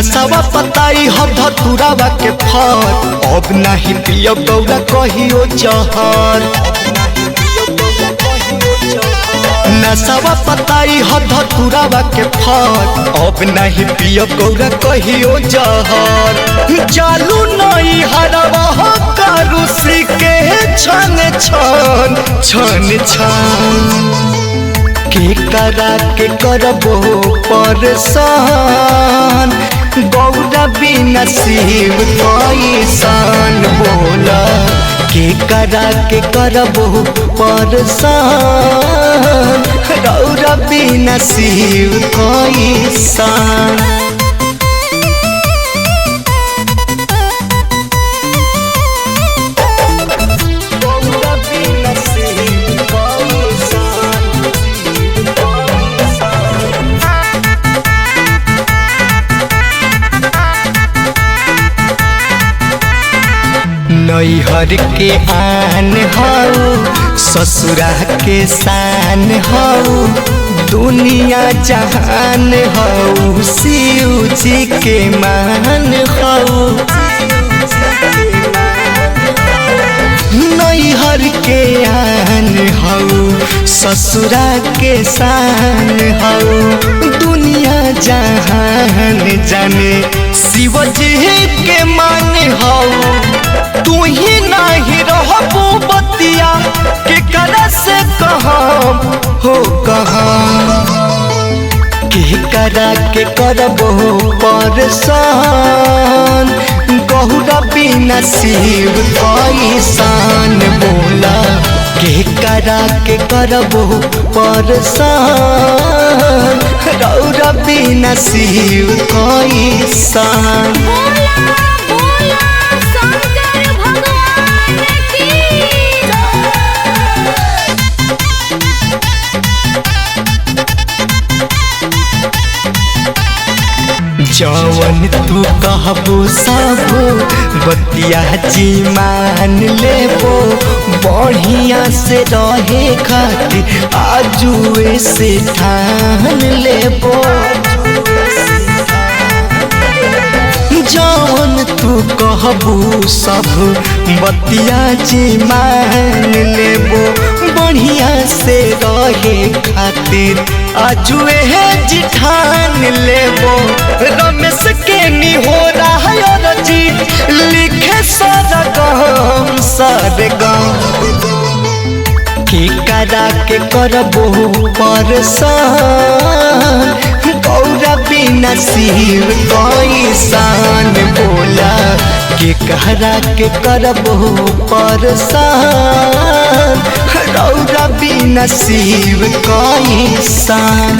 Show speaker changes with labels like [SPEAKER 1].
[SPEAKER 1] नसावा पताई ह धतुरावा के फर अब नहीं पियब गौरा कहियो जहर नसावा पताई ह धतुरावा के फर अब नहीं पियब गौरा कहियो जहर चालू नहीं हरवा हो कारुसी के छन छन छन छन के करा के करबो परेशान गौरा बिना शिव कैसन बोला के करा के करबो परेशान गौरा बिना शिव कैसन नैहर के आन हऊ ससुरा के शान हऊ दुनिया जहान हऊ शिव जी के मान हऊ नैहर के आन हऊ ससुरा के शान हऊ दुनिया जहान जाने शिव जी के मान हऊ तू ही नहीं रहबो बतिया के करा से कहम हो कहम के करा के करबो परेशान गौरा बिना शिव कैसन बोला के करा के करबो परेशान गौरा बिना शिव कैसन जवन तू कहबो सब बतिया जी मान लेबो बढ़िया से रहे खातिर आजुए से ठान लेबो जवन तू कहबो सब बतिया जी मान लेबो बढ़िया से रहे खातिर आजुए जी ठान लेबो रमेश के निहोरा है जी लिखे सरगम सरगम के करा के करबो परेशान गौरा बिना शिव कैसन बोला के करा के करबो परेशान गौरा बिना शिव कैसन।